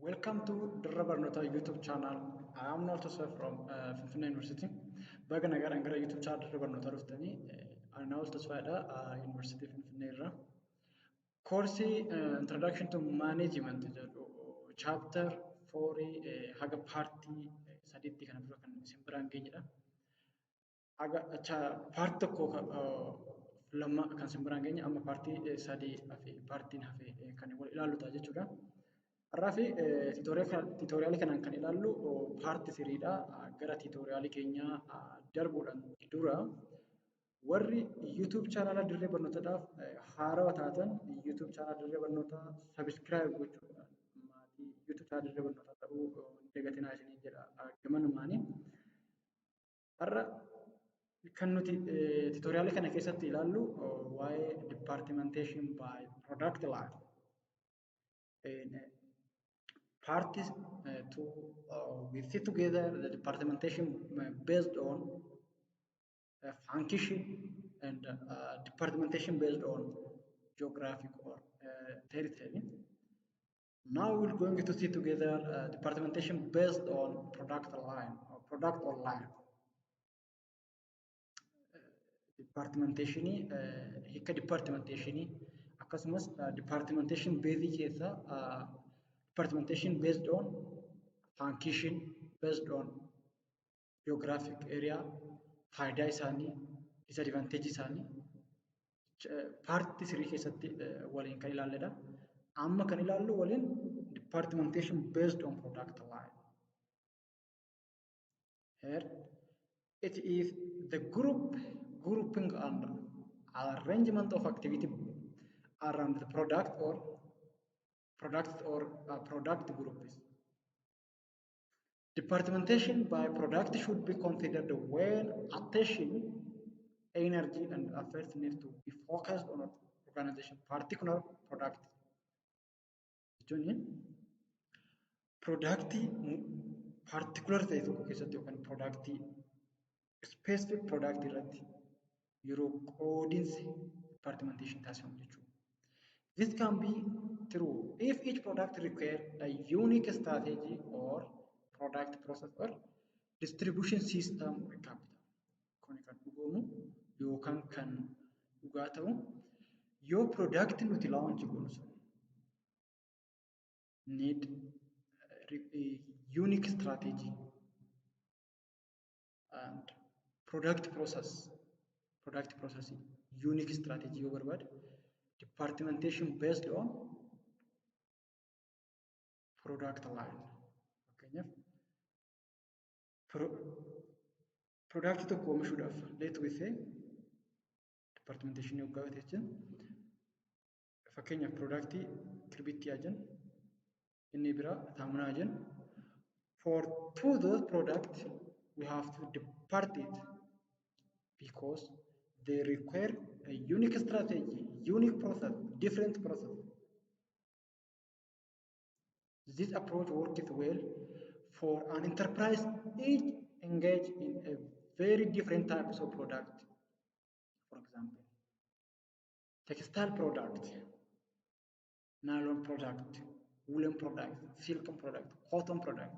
Welcome to Dirree Barnootaa YouTube channel. I am Naol from Finfinnee University. Baga nagaan gara YouTube channel Dirree Barnootaa dhuftanii Naol University Finfinnee irraa. Koorsii Introduction to Management jedhu chapter 4 haga partii sadiitti kana dura kan isin biraan geenyedha. Part tokko lama kan isin biraan geenye amma partii sadii hafe partiin hafe kan wal ilaalluta jechuudha. Har'aafi tiitoriyaalii kanaan kan ilaallu paartii siriidha. Gara tiitoriyaalii keenyaa darbuudhaan dura warri YouTube chaanala Dirree Barnootaadhaaf haarawaa taatan YouTube chaanala Dirree Barnootaa subscribe gochuudhaan maatii YouTube chaanala Dirree Barnootaa ta'uu hin dagatinaa isinii jedha gamanumaanii. Har'a kan nuti tiitoriyaalii kana keessatti ilaallu waa'ee departmentation by product line. Parties we see together the departmentation based on function and departmentation based on geographic or territory. Now we're going to see together departmentation based on product line or product or line. Departmentation hika departmentation akkasumas departmentation based keessa departmentation based on function based on geographic area faayidaa isaanii disadvantage isaanii partii sirii keessatti waliin kan ilaalledha. Amma kan ilaallu waliin departmentation based on product line. Here it is the grouping and arrangement of activity around the product groups. Departmentation by product should be considered when attention, energy, and efforts need to be focused on organization particular product. Product particular ta'e tokko keessatti yookaan product specific product irratti yeroo qoodinsi departmentation taasifamu jechuudha. This can be true if each product requires a unique strategy or product process or distribution system or capital. Kun kan dhugomu yookaan kan dhugaa ta'u yoo product nuti launch goonu sun need a unique strategy and product processing unique strategy yoo barbaade departmentation based on product line. Fakkeenyaaf product tokko oomishuudhaaf let we say departmentation yoggaa jechuun fakkeenyaaf product kirbittii ajan inni biraa saamunaa ajan for those products we have to depart it because they require a unique strategy, unique process, different process. This approach works well for an enterprise each engaged in a very different types of product. For example, textile product, nylon product, woolen product, silk product, cotton product.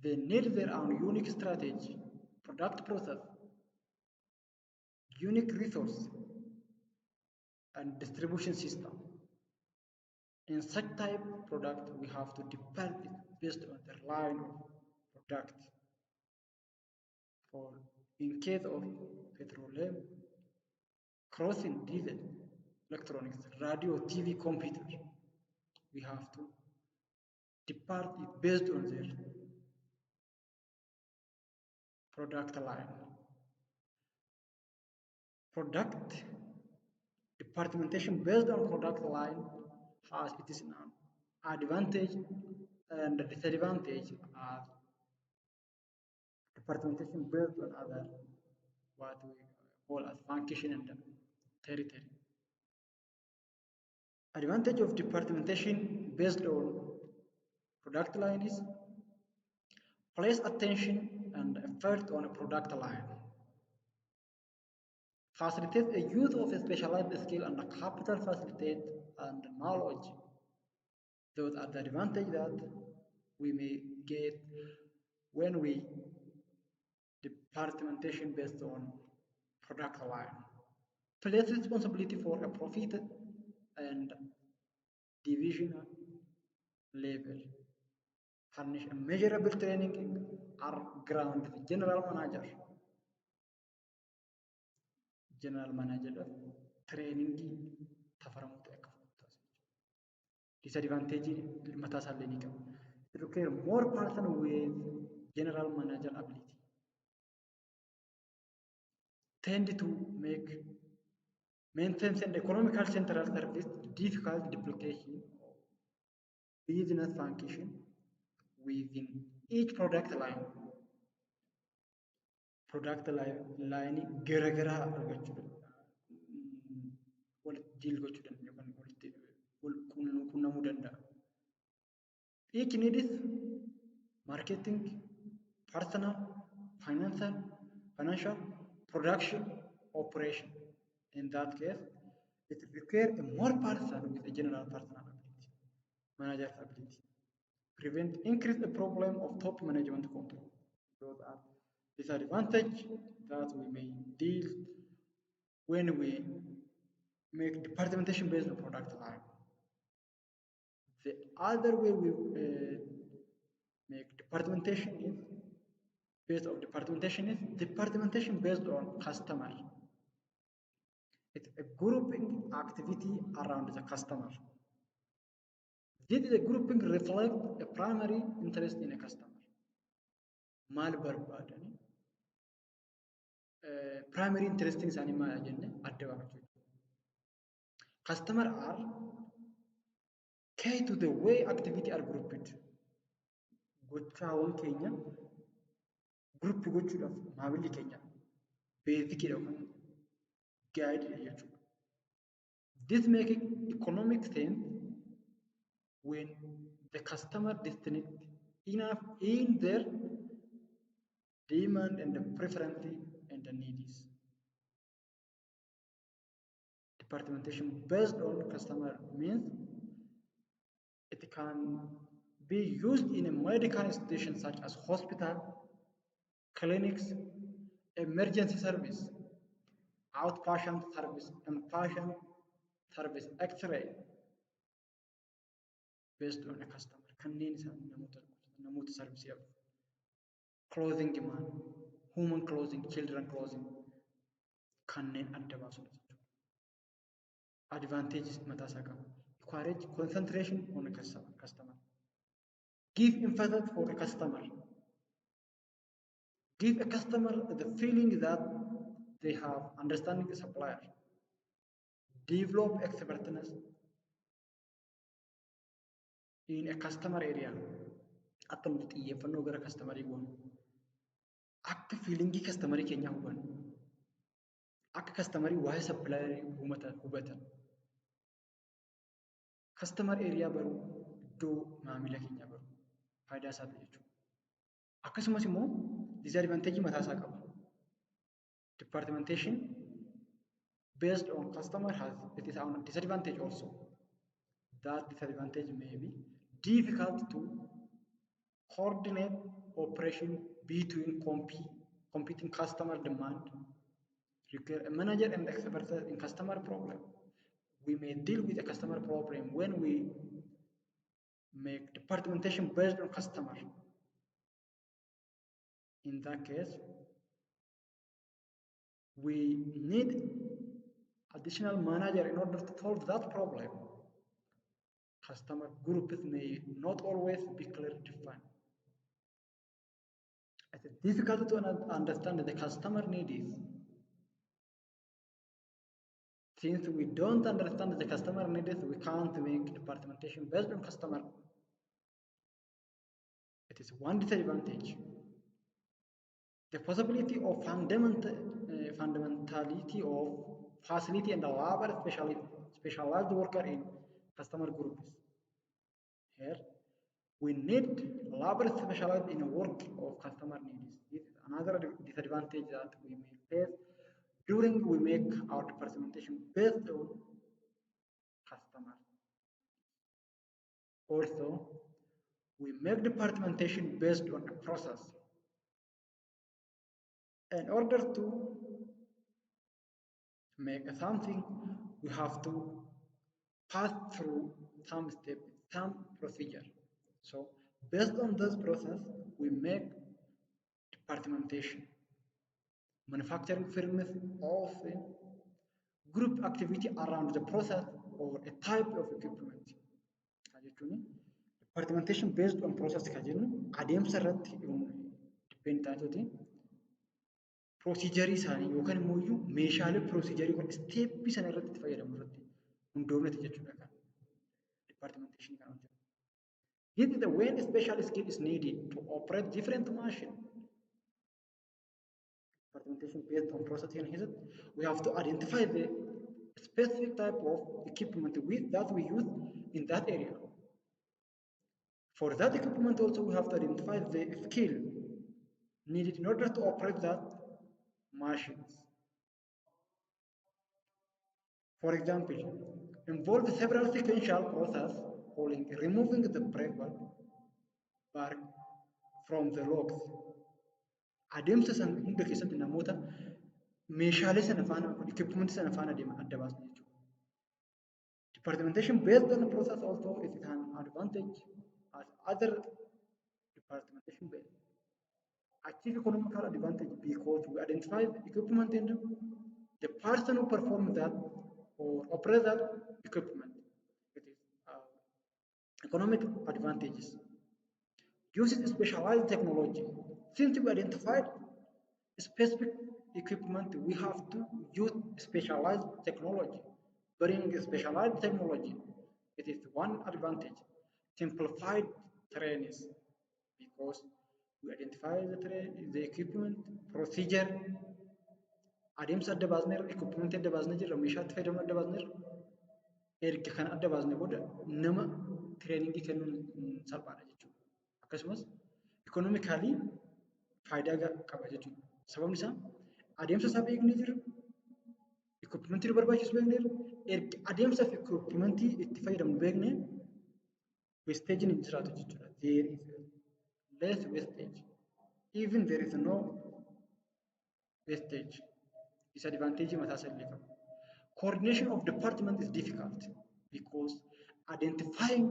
They need their own unique strategy, product process, unique resource, and distribution system. In such type product, we have to depart it based on the line of product. For in case of petroleum, crossing diesel, electronics, radio, TV, computer, we have to depart it based on their product line. Product departmentation based on product line has its advantage and disadvantage as departmentation based on other what we call as function and territory. Advantage of departmentation based on product line is place attention and effort on a product line. Facilitate the use of a specialized skill and capital facilitate and knowledge Those are the advantage that we may get when we departmentation based on product line. Place responsibility for a profit and division level. Furnish a measurable training are ground the general manager. General manager training tafaramutu akka fudhatu. Disadvantage mataasallee ni qaba. It requires more person with general manager ability. Tend to make maintenance and economical central service difficult duplication of business function within each product line. Product line gara argachuudha. Wal deal gochuudhaan yookaan walitti wal quunnamuu danda'a. Each needs marketing, personal, financial, production, operation. In that case, it requires a more person with a general personal ability, manager ability. Prevent increase the problem of top management control. Those are disadvantage that we may deal when we make departmentation based on product line. The other way we make departmentation is based on departmentation based on customer. It's a grouping activity around the customer. This is a grouping reflect a primary interest in a customer. Mal barbaadani primary interest in animal jenne adda baafachuu. Customer are key to the way activity are grouped. Gochaawwan keenya group gochuudhaaf maamilli keenya beefikii yookaan guide jechuudha. This makes economic sense when the customer distinct enough in their demand and the preference and the needs. Departmentation based on customer means it can be used in a medical institution such as hospital, clinics, emergency service, outpatient service, inpatient service, X-ray, based on a customer. Kanneen isaan namoota service yaadu. Clothing demand, human clothing, children clothing, kanneen adda baasudha jechuudha. Advantages mataa isaa qaba. Encourage concentration on a customer. Give emphasis for a customer. Give a customer the feeling that they have understanding the supplier. Develop expertness in a customer area. Akka nuti xiyyeeffannoo gara customer goonu. Akka feelingii customer keenya hubannu. Akka customer waa'ee supplier hubatan. Customer area baruu iddoo maamila keenya baruu faayidaa isaa jechuudha. Akkasumas immoo disadvantage mataa isaa qaba. Departmentation based on customer has it is a disadvantage also. That disadvantage may be difficult to coordinate operation between competing customer demand. Require a manager and expert in customer problem. We may deal with a customer problem when we make departmentation based on customer. In that case, we need additional manager in order to solve that problem. Customer groups may not always be clearly defined. It is difficult to understand the customer needs. Since we don't understand the customer needs, we can't make departmentation based on customer. It is one disadvantage. The possibility of fundamentality of facility and labor specialized worker in customer groups. Here, we need labor specialized in work of customer needs. This is another disadvantage that we may face during we make our departmentation based on customer. Also, we make departmentation based on a process. In order to make something, we have to pass through some step, some procedure. So based on this process, we make departmentation. Manufacturing firms often group activity around the process or a type of equipment. Departmentation based on process kan jennu adeemsa irratti depend taatoti procedure isaanii yookaan immoo iyyuu meeshaalee procedure yookaan step sana irratti itti fayyadamu irratti hundoofneti jechuudha kan departmentation kan hojjetu. This is the when special skill is needed to operate different machine. Departmentation based on process here we have to identify the specific type of equipment that we use in that area. For that equipment also we have to identify the skill needed in order to operate that machines. For example, involve several sequential processes calling removing the brake bark from the logs. Adeemsa san hunda keessatti namoota meeshaalee sana faana equipment sana faana deeman adda baasna jechuudha. Departmentation based on the process also is an advantage as other departmentation based. Achieve economical advantage because we identify the equipment and the person who performs that or operates that equipment. It is economic advantages. Using specialized technology. Since we identified specific equipment, we have to use specialized technology. Bring specialized technology. It is one advantage. Simplified trainings because we identify the equipment, procedure, adeemsa adda baasneer, equipment adda baasnee jirra, meeshaatti fayyadamu adda baasneer, erga kan adda baasnee booda nama training kennuun salphaadha jechuudha. Akkasumas economically faayidaa qaba jechuudha. Sababni isaa adeemsa isaa beeknee jirra, equipmentii barbaachisu beeknee jirra, erga adeemsa fi equipmentii itti fayyadamu beeknee wastage hin jiraatu jechuudha. There is less wastage. Even there is no wastage. Disadvantage mataa isaa illee qaba. Coordination of department is difficult because identifying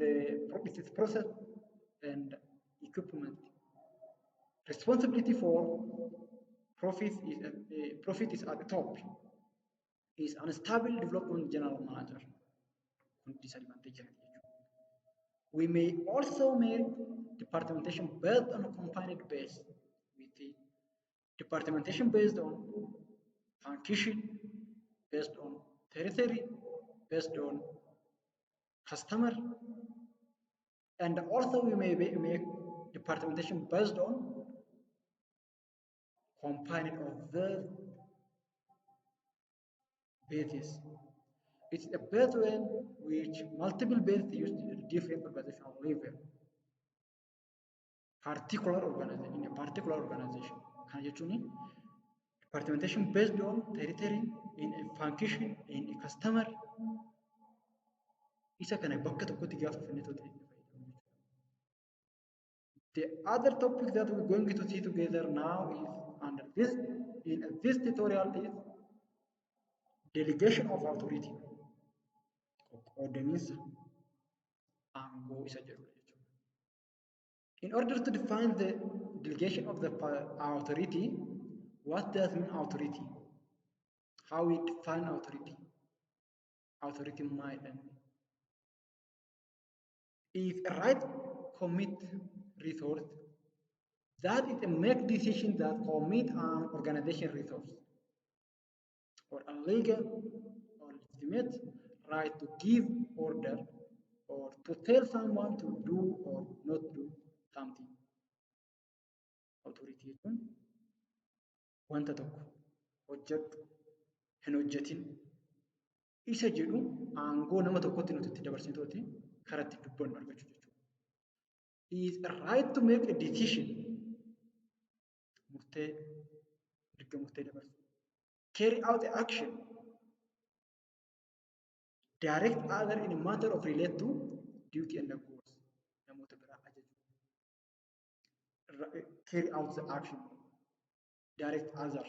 the process and equipment. Responsibility for profit is at the top. Is unstable development general manager. Disadvantage. We may also make departmentation based on a combined base with the departmentation based on function, based on territory, based on customer, and also we may make departmentation based on combined of the bases. It's a base when which multiple bases used at different organizational level. In a particular organization. Kan jechuun departmentation based on territory, in a function, in a customer. Isa kana bakka tokkotti gaafa fannitootti. The other topic that we're going to see together now is under this in this tutorial is delegation of authority. In order to define the delegation of the authority, what does mean authority? How we define authority? Authority might is a right commit resource that is a make decision that commit an organization resource or a legal or legitimate right to give order or to tell someone to do or not do something. Authority jechuun wanta tokko hojjedhu hin hojjetin isa jedhu aangoo nama tokkotti nuti itti dabarsitooti karaa itti dubbannu argachuu jechuudha. Is a right to make a decision. Murtee erga murtee dabarsu. Carry out the action. Direct other in a matter of relate to duty and the goals. Namoota biraa ajaju. Carry out the action. Direct other.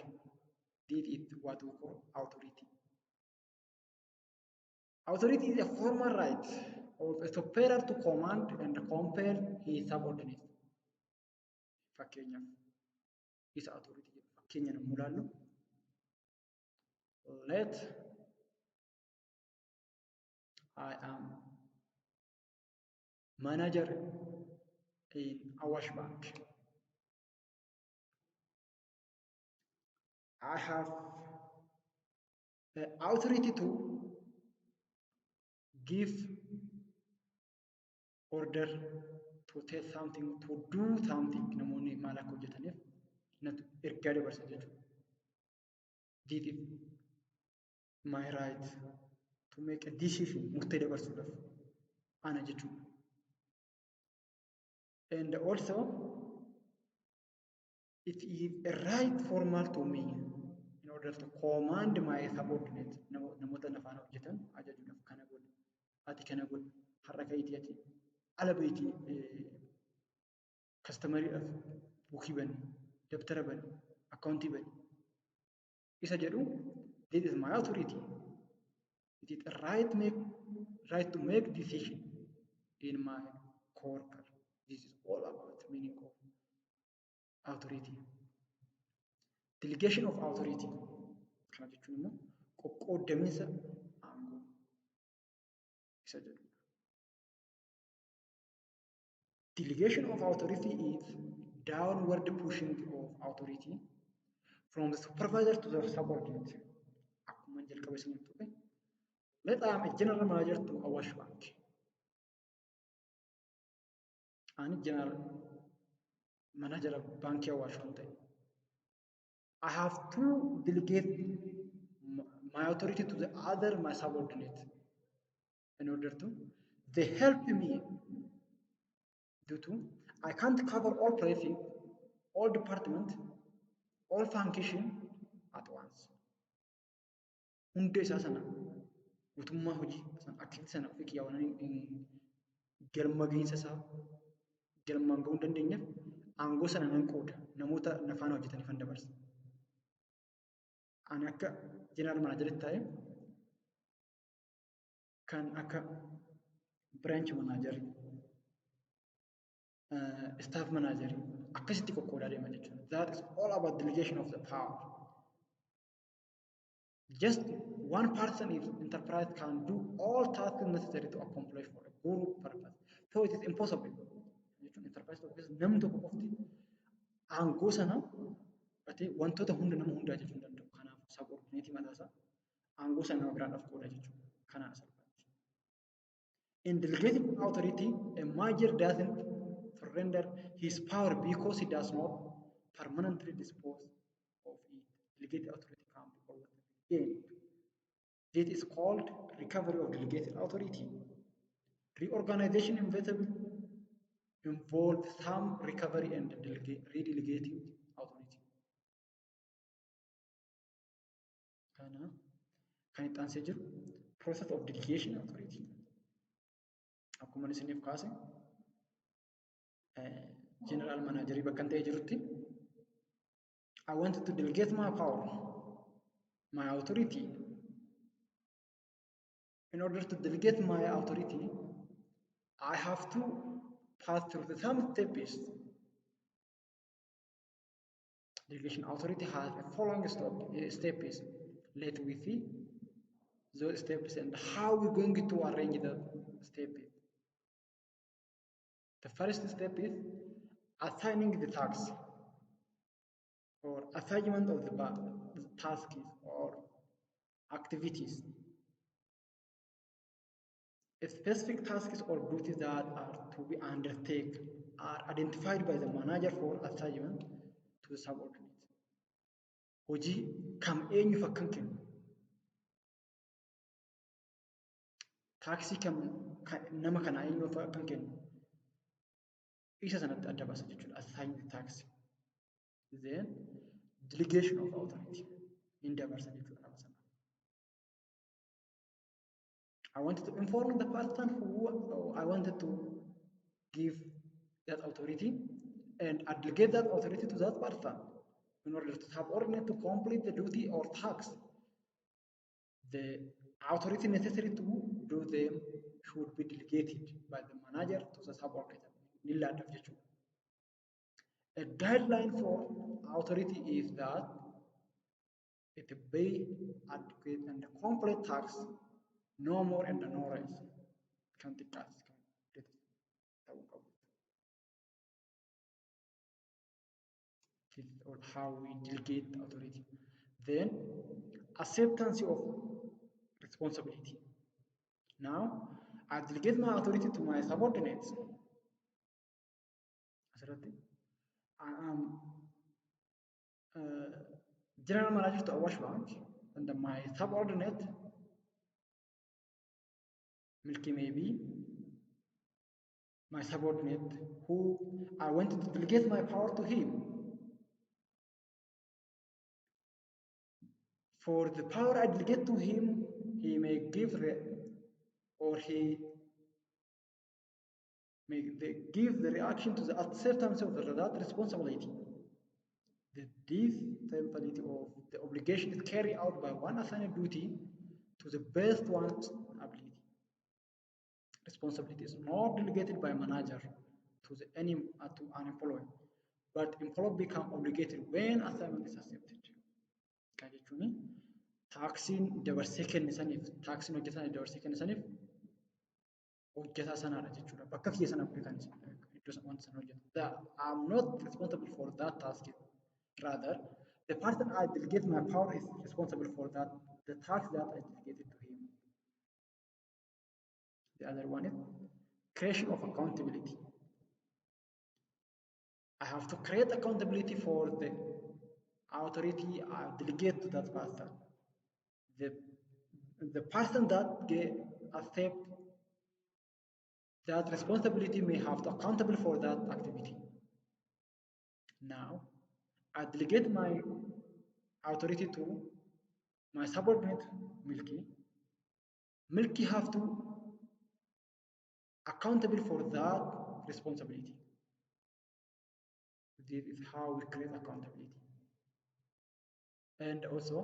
Did it what we call authority. Authority is a formal right of a superior to command and compel his subordinates. Fakkeenyaaf isa authority jedhu fakkeenya namuu ilaallu. Let I am manager in Awash Bank. I have the authority to give order to tell something, to do something. Namoonni maal akka hojjetaniif natu ergaa dabarsa jechuudha. This is my right to make a decision murtee dabarsuudhaaf ana jechuudha. And also it is a right formal to me in order to command my subordinate. Namoota nafaan hojjetan ajajuudhaaf kana godhu. Ati kana godhu. Har'a ka'iitii ati ala ba'iitii kastamariidhaaf buukii bani, dabtara bani, akkaawuntii bani. Isa jedhu this is my authority. It is a right to make decision in my corner. This is all about the meaning of authority. Delegation of authority. Kana jechuun immoo qoqqoodaminsa aangoo isa jedhu. Delegation of authority is downward pushing of authority from the supervisor to the subordinate. Akkuma jalqaba isiniif tuqe. Let I am a general manager to Awash Bank. Ani general manager of Bank Awash Bank. I have to delegate my authority to the other, my subordinate, in order to they help me due to I can't cover all places, all department, all function at once. Hunda isaa sana guutummaa hojii sana akka sana ofii kiyyaawanii galma gahinsa isaa galmaan gahuu hin dandeenyeef aangoo sana nan qooda namoota nafaan hojjetaniif hin dabarsa. Ani akka jeneraal maanaajeritti ta'e kan akka branch manaajeri, staff manaajeri akkasitti qoqqoodaa deema jechuudha. That is all about delegation of the power. Just one person is enterprise can do all tasks necessary to accomplish for a group purpose. So it is impossible. Enterprise namni tokko qofti aangoo sana batee wantoota hunda nama hundaa jechuu hin danda'u. Kanaaf subordinate mataasaa aangoo sana nama biraadhaaf qooda jechuudha. Kanaan salphaatti. In delegating authority, a manager doesn't surrender his power because he does not permanently dispose of it. Delegated authority can be always gained. This is called recovery of delegated authority. Reorganization involves some recovery and redelegating authority. Kana kan itti aansee jiru process of delegation authority. Akkuma isiniif kaase general manager bakka ta'ee jirutti I wanted to delegate my power, my authority. In order to delegate my authority, I have to pass through some steps. Delegation authority has a following steps. Let we see those steps and how we're going to arrange the steps. The first step is assigning the tasks or assignment of the tasks or activities. Specific tasks or duties that are to be undertaken are identified by the manager for assignment to the subordinate. Hojii kam eenyuuf akkan kennu? Taaksii kam nama kana eenyuuf akkan kennu? Isa sanatti adda baasa jechuudha. Assign the tax. Then delegation of authority. Hin dabarsa jechuudha nama sana. I wanted to inform the person who I wanted to give that authority, and I delegate that authority to that person in order to subordinate to complete the duty or task. The authority necessary to do them should be delegated by the manager to the subordinate. A guideline for authority is that it be adequate and complete tasks, no more and no less. Kan xiqqaas kan ta'uu qabu. Or how we delegate authority. Then acceptance of responsibility. Now I delegate my authority to my subordinates. Asirratti I am general manager to Awash Bank, and my subordinate Milky maybe my subordinate who I wanted to delegate my power to him. For the power I delegate to him, he may give or he may give the reaction to the acceptance of that responsibility. This template of the obligation is carried out by one assigned duty to the best one's ability. Responsibility is not delegated by manager to an employee, but employee become obligated when assignment is accepted. Kan jechuun taaksiin dabarsee kennisaniif taaksiin hojjetan dabarsee kennisaniif hojjetaa sanaadha jechuudha. Bakka kiyya sana kan iddoo wanta sana hojjetu. I'm not responsible for that task. Rather, the person I delegate my power is responsible for the task that I delegated to him. The other one is creation of accountability. I have to create accountability for the authority I delegate to that person. The person that accept that responsibility may have to accountable for that activity. Now, I delegate my authority to my subordinate Milky. Milky have to accountable for that responsibility. This is how we create accountability. And also,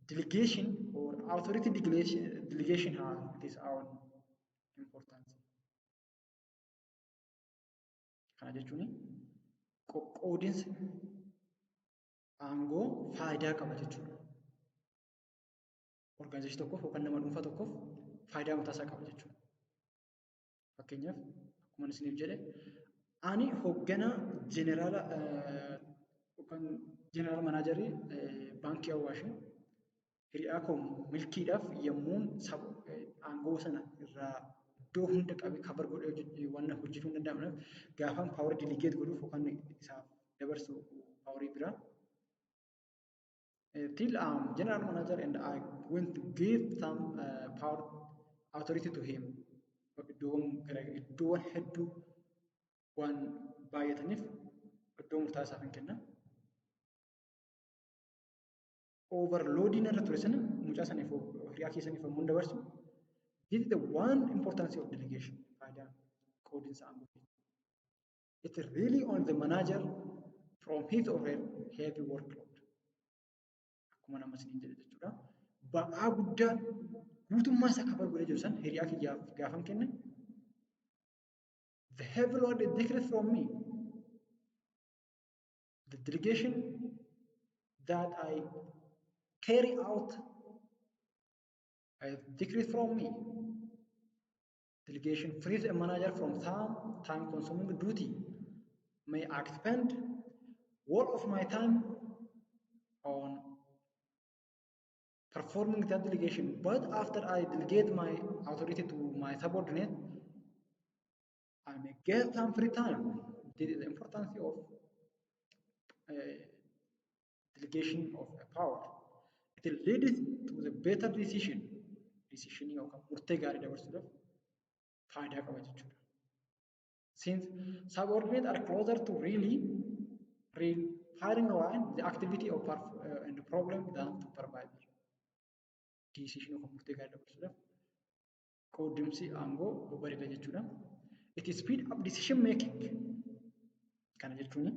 delegation or authority delegation has its own importance. Kana jechuun qoqqoodinsi aangoo faayidaa qaba jechuudha. Organization tokkoof yookaan nama dhuunfaa tokkoof faayidaa mataa isaa qaba jechuudha. Fakkeenyaaf akkuma isiniif jedhe ani hoogganaa jeneraala yookaan jeneraal manaajarii baankii Awaashii hiriyaa koo milkiidhaaf yemmuun aangoo sana irraa iddoo hunda qabee kabar godhee waan hojjechuu hin danda'amneef gaafaan paawar diligeet godhuuf yookaan isaaf dabarsu paawarii biraa. Till I'm general manager and I want to give some power authority to him. Iddoowwan hedduu waan baay'ataniif iddoo murtaa'aa isaaf hin kenna. Overloading irra ture sana mucaa saniif hiriyaa keessaniif ammoo dabarsu. This is the one importance of delegation. Qoodinsa aangoo. It is really on the manager from his or her heavy workload. Akkuma nama isiniin jedhe jechuudha. Ba'aa guddaan guutummaa isaa kabar godhee jiru sana hiriyaa kiyyaaf gaafan kenne. The heavy load is decreased from me. The delegation that I carry out is decreased from me. Delegation frees a manager from some time-consuming duty. May I expend all of my time on performing that delegation, but after I delegate my authority to my subordinate, I may get some free time. This is the importance of delegation of a power. It leads to the better decisioning of murtee gaarii dabarsuudhaaf faayidaa qaba jechuudha. Since subordinates are closer to real firing line the activity of and the problem than supervisor. decision of murtee gaarii dabarsuudhaaf qoodimsi aangoo bareeda jechuudha. It is speed up decision making. Kana jechuun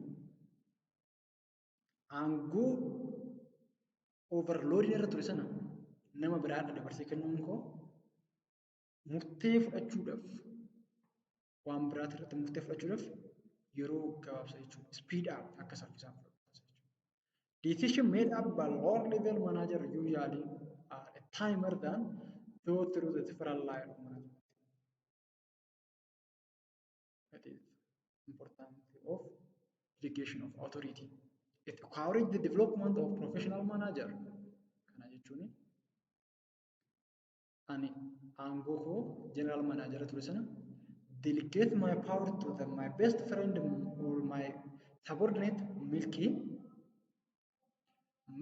aangoo overload irra ture sana nama biraadha dabarsee kennuun koo murtee fudhachuudhaaf waan biraati irratti murtee fudhachuudhaaf yeroo gabaabsa jechuudha. Speed up akka saffisaan fudhatu. Decision made up by lower level manager usually are a timer than go through the different line of management. That is important of delegation of authority. It encourages the development of professional manager. Kana jechuun ani aangoo koo general manager ture sana delegate my power to my best friend or my subordinate Milky.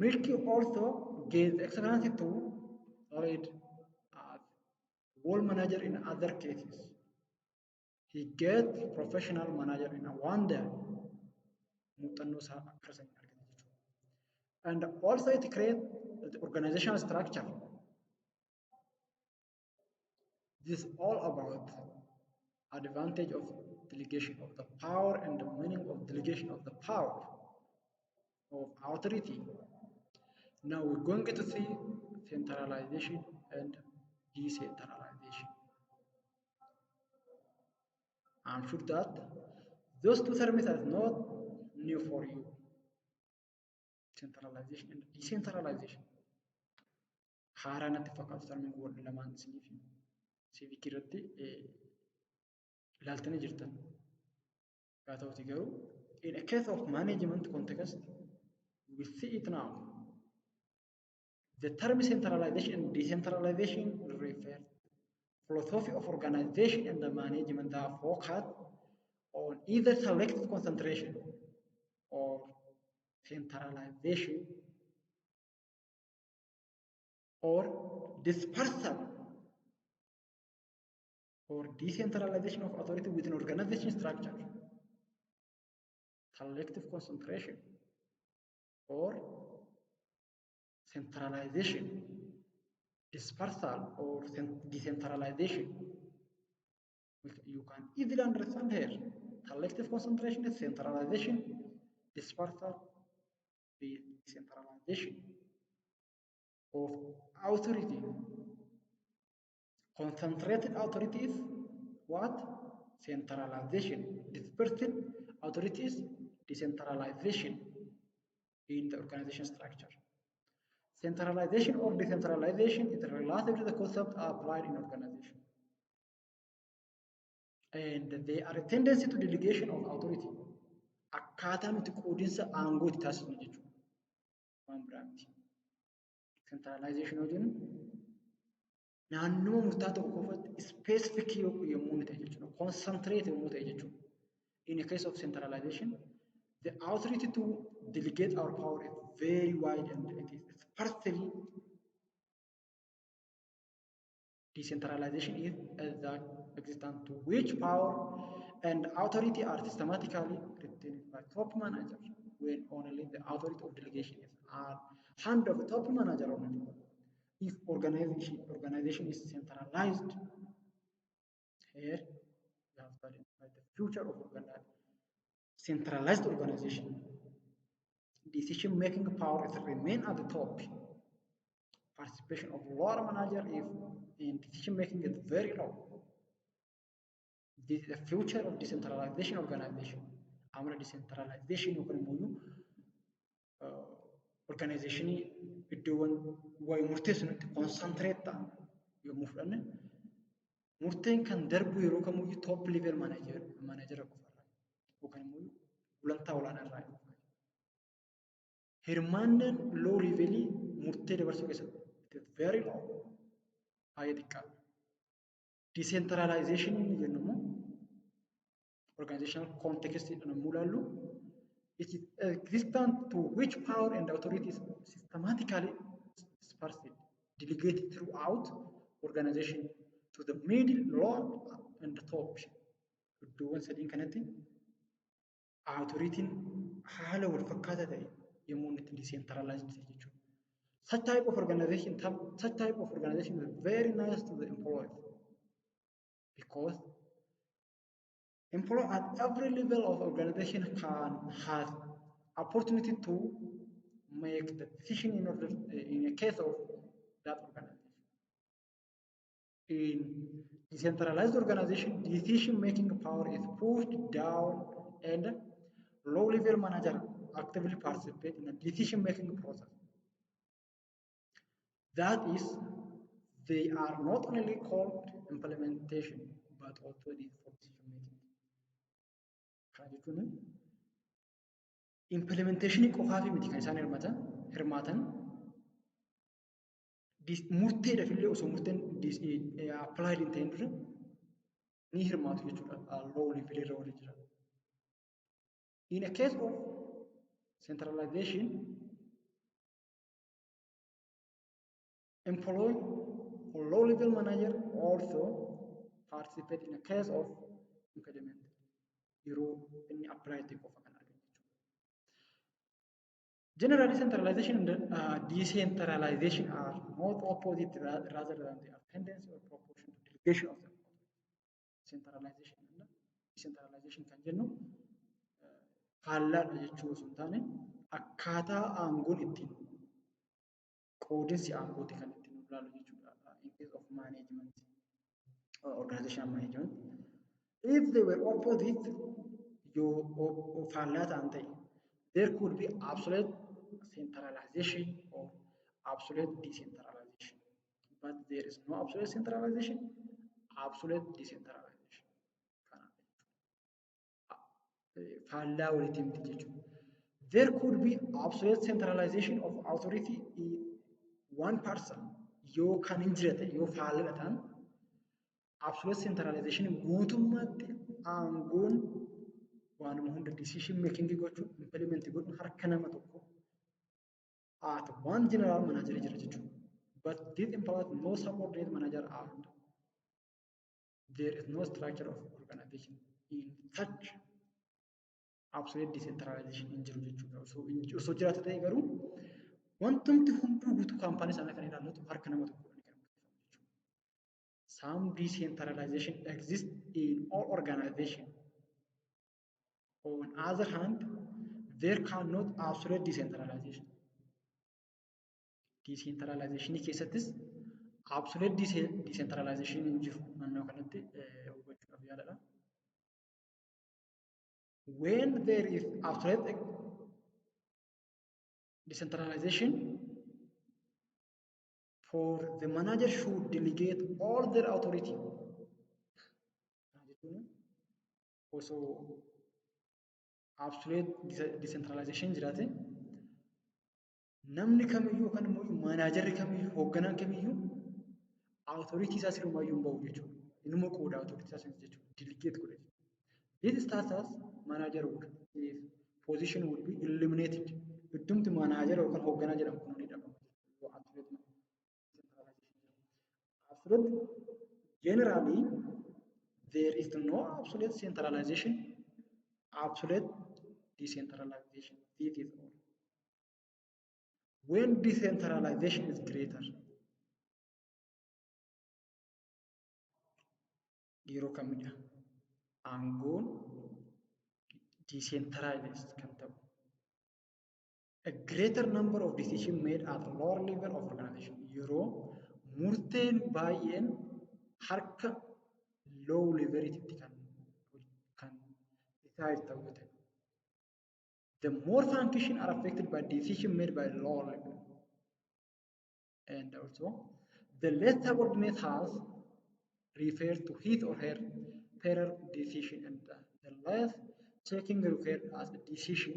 Milky also gave experience to lead as whole manager in other cases. He gets professional manager in a wonder. And also it creates the organizational structure. This is all about advantage of delegation of the power and the meaning of delegation of the power of authority. Now we're going to see centralization and decentralization. I'm sure that those two terms are not new for you. Centralization and decentralization. Haaranatti fakkaatu termiin kun wal lamaan civic irratti ilaaltanii jirtan. Haa ta'uti garuu in a case of management context, we see it now. The term centralization and decentralization refer philosophy of organization and the management that focus on either selective concentration or centralization or dispersal or decentralization of authority within organization structure, selective concentration or centralization, dispersal or decentralization. You can easily understand here. Selective concentration is centralization, dispersal, decentralization of authority. Concentrated authority is what? Centralization. Dispersed authority is decentralization in the organization structure. Centralization or decentralization is relative to the concept applied in organization. And they are a tendency to delegation of authority. Akkaataa nuti qoodinsa aangoo itti taasisnu jechuudha. Waan biraa miti. Centralization yoo jennu naannoo murtaa'aa tokko qofatti specific yommuu ta'e jechuudha. Concentrate yommuu ta'e jechuudha. In a case of centralization, the authority to delegate our power is very wide and it is partially decentralization is the extent to which power and authority are systematically retained by top manager when only the authority of delegation is at hand of the top manager only. If organization is centralized, here we have to identify the future of centralized organization. Decision-making power is remain at the top. Participation of lower manager in decision-making is very low. This is the future of decentralization organization. Amala decentralization organization iddoowwan waa'ee murteessuutti concentrate ta'an yommuu fudhanne murteen kan darbu yeroo kamuyyuu top level manager qofarraa yookaan immoo gulantaa olaanaa irraa dhufa. Hirmaannaan low level murtee dabarsuu keessatti it is very low. Baay'ee xiqqaadha. Decentralization jennu immoo organizational context yommuu ilaallu it is existent to which power and authority is systematically dispersed, delegated throughout organization to the middle, lower, and the top. Iddoowwan sadiin kanatti authoritiin haala wal fakkaataa ta'e yommuu inni decentralized ta'e jechuudha. such type of organization is very nice to the employees because employee at every level of organization can has opportunity to make the decision in a case of that organization. In decentralized organization, decision-making power is pushed down and low-level manager actively participate in the decision-making process. That is, they are not only called implementation, but also the decision-making. Kana jechuun implementation qofaa fi miti kan isaan hirmaatan murteedhaaf illee osoo murteen applied hin ta'in dura ni hirmaatu jechuudha. Low level irra waliin jira. In a case of centralization, employee or low level manager also participate in a case of impediment. Yeroo inni apply ta'e qofa kan argamu jechuudha. Generally, centralization and decentralization are not opposite rather than they are tendency or proportion to delegation of the centralization and decentralization kan jennu faallaadha jechuu osoo hin taane akkaataa aangoon ittiin qoodinsi aangooti kan ittiin ilaalu jechuudha. In case of management or organizational management, if they were opposite yoo faallaa ta'an ta'e, there could be absolute centralization or absolute decentralization. But there is no absolute centralization, absolute decentralization. Faallaa walitiin miti jechuudha. There could be absolute centralization of authority in one person yoo kan hin jirre ta'e yoo faallaa ta'an absolute centralization guutummaatti aangoon waanuma hunda decision making gochuun implement godhuun harka nama tokko at one general manager jira jechuudha. But this implies no subordinate manager are. There is no structure of organization in such absolute decentralization hin jiru jechuudha. Osoo jiraate ta'e garuu wantumti hunduu guutuu kaampaanii sana kan ilaallatu harka nama tokko kan gaggeeffamu jechuudha. Some decentralization exists in all organizations. On other hand, there cannot absolute decentralization. Decentralization keessattis absolute decentralization hin jiru naannoo kanatti hubachuudhaaf yaadadha. When there is absolute decentralization, for the manager should delegate all their authority. Also, absolute decentralization jiraate namni kamiyyuu kan immoo maanaajarri kamiyyuu hoogganaan kamiyyuu authority isaa sirumayyuu hin bahu jechuudha. Inuma qooda authority isaa jechuudha. Delegate godha jechuudha. This status manager position would be eliminated. Iddumti manager yookaan hoogganaa jedhamu kun ni dhabamu. Absolute generally there is no absolute centralization, absolute decentralization. This is all. When decentralization is greater, yeroo kamidha aangoon decentralized kan ta'u. A greater number of decisions made at a lower level of organization. Yeroo murteen baay'een harka low levelitti kan decide ta'uu ta'e. The more functions are affected by decisions made by lower level. And also, the less subordinate has referred to his or her fairer decision and the less checking required as a decision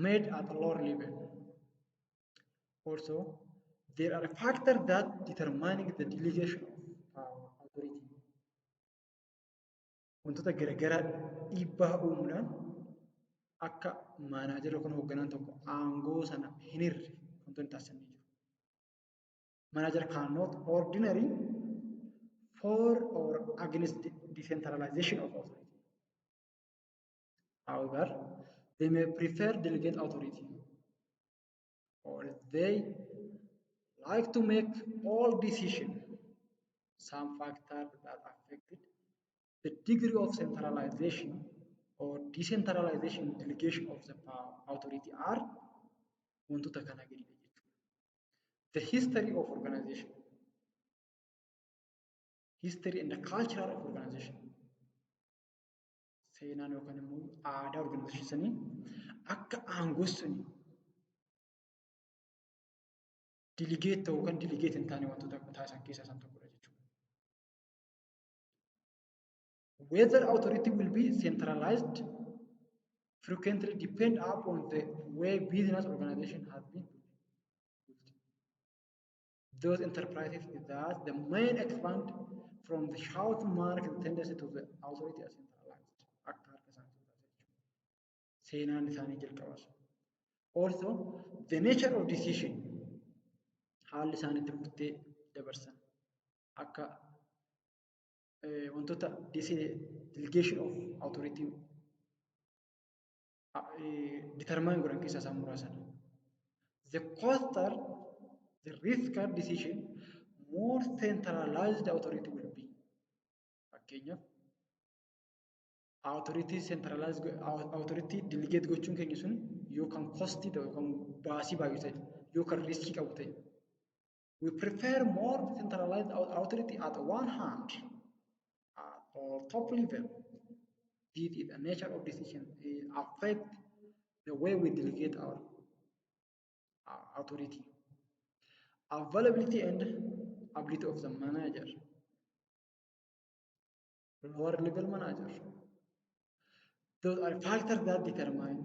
made at a lower level. Also, there are factors that determining the delegation of authority. Wantoota garaagaraa dhiibbaa uumuudhaan akka maanaajer yookaan hoogganaan tokko aangoo sana hin hirre wantoonni taasisanii jiru. Manager cannot ordinary for or against the decentralization of authority. However, they may prefer delegate authority. or they like to make all decisions. Some factors that affected the degree of centralization or decentralization delegation of the power authority are wantoota kana gadi jechuudha. The history of organization, history and the culture of organization. Seenaan yookaan immoo aadaa organization sanii akka aangoo suni delegate ta'uu kan delegate hin taane wantoota taasisan keessaa isaan tokkodha jechuudha. Whether authority will be centralized frequently depend upon the way business organization has been built. Those enterprises that the main expand from the south mark the tendency to the authority as centralized. Akka harka isaanii jechuudha. Seenaan isaanii jalqabas. Also, the nature of decision haalli isaan itti murtee dabarsan akka wantoota delegation of authority determine godhan keessaa isaan muraasan. The coster, the riskier decision, more centralized authority will be. Fakkeenyaaf authority centralized authority delegate gochuun keenya sun yookaan costii ta'u yookaan baasii baay'ee ta'e yookaan riskii qabu ta'e. We prefer more centralized authority at one hand or top level. This is the nature of decision. It affects the way we delegate our authority. Availability and ability of the manager. Lower level manager. Those are factors that determine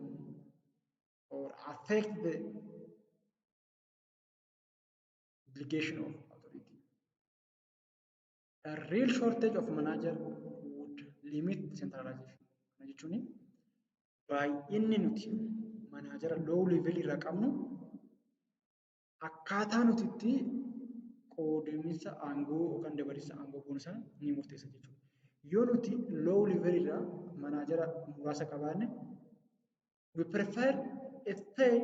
or affect the delegation of authority. A real shortage of manager would limit centralization. Jechuun baay'inni nuti manaajara low level irraa qabnu akkaataa nuti itti qoodamiinsa aangoo yookaan dabarsa aangoo kunuunsan ni murteessa jechuudha. Yoo nuti low level irraa manaajara muraasa qabaanne we prefer stay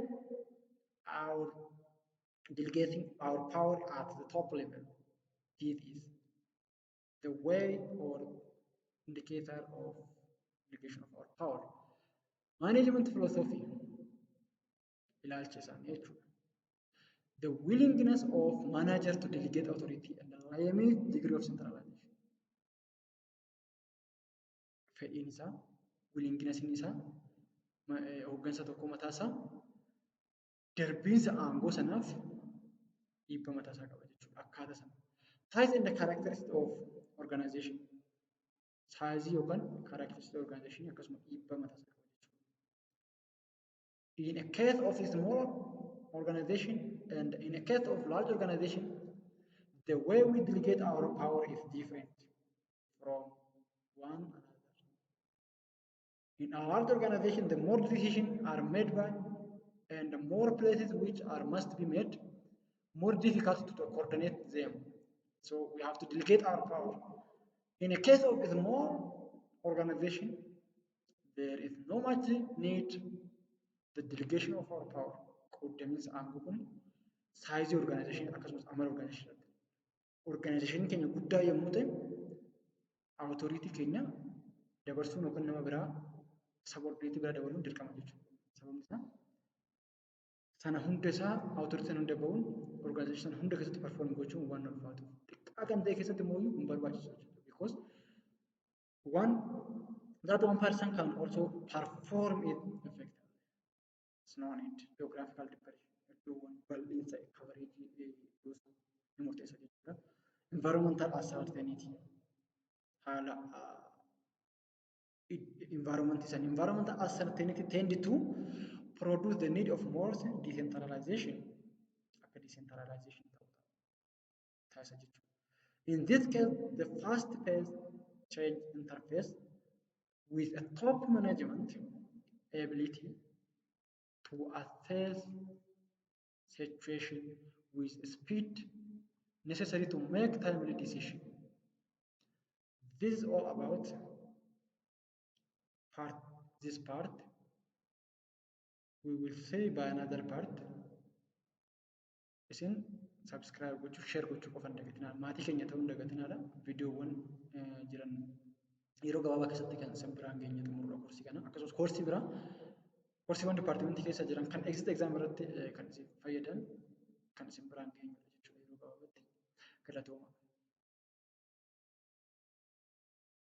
our delegating our power at the top level. This is the way or indicator of delegation of our power. Management philosophy ilaalcha isaanii jechuudha. The willingness of manager to delegate authority and the limit degree of centralization. Fedhiin isaa, willingness isaa, hooggansa tokko mataa isaa darbiinsa aangoo sanaaf dhiibba mataa isaa qaba jechuudha. Akkaataa sana. Size and the characteristics of organization. Size yookaan characteristics of organization akkasuma dhiibba mataa isaa qaba jechuudha. In a case of a small organization and in a case of large organization, the way we delegate our power is different from one another. In a large organization, the more decisions are made by and the more places which are must be made, more difficult to coordinate them. So we have to delegate our power. In a case of a small organization, there is no much need the delegation of our power. Coordinates aangoo kun size organization akkasumas amala organization. Organization keenya guddaa yommuu ta'e authority keenya dabarsuun yookaan nama biraa subordinate biraa dabaluun dirqama jechuudha. Sababni isaa sana hunda isaa authority sana hunda bahuun organization sana hunda keessatti perform gochuun waan ulfaatu. Xiqqaa kan ta'e keessatti immoo hin barbaachisu jechuudha. Because that one person can also perform it effectively. It's no need geographical depression. Bal'insa coverage ni murteessa jechuudha. Environmental uncertainty. Haala environmental uncertainty tend to produce the need of more decentralization. Akka decentralization taasisa jechuudha. In this case, the fast-paced change interface with a top management ability to assess situation with speed necessary to make timely decision. This is all about this part. We will say by another part isin subscribe gochuu, share gochuu qofa hin dagatinaa. Maatii keenya ta'uu hin dagatinaadha. Viidiyoowwan jiran yeroo gabaabaa keessatti kan isin biraan geenye xumurudha koorsii kana. Akkasumas koorsii biraa koorsiiwwan dipaartimentii keessa jiran kan exit exam irratti kan isin fayyadan kan isin biraan geenyudha jechuudha yeroo gabaabaatti. Galatooma.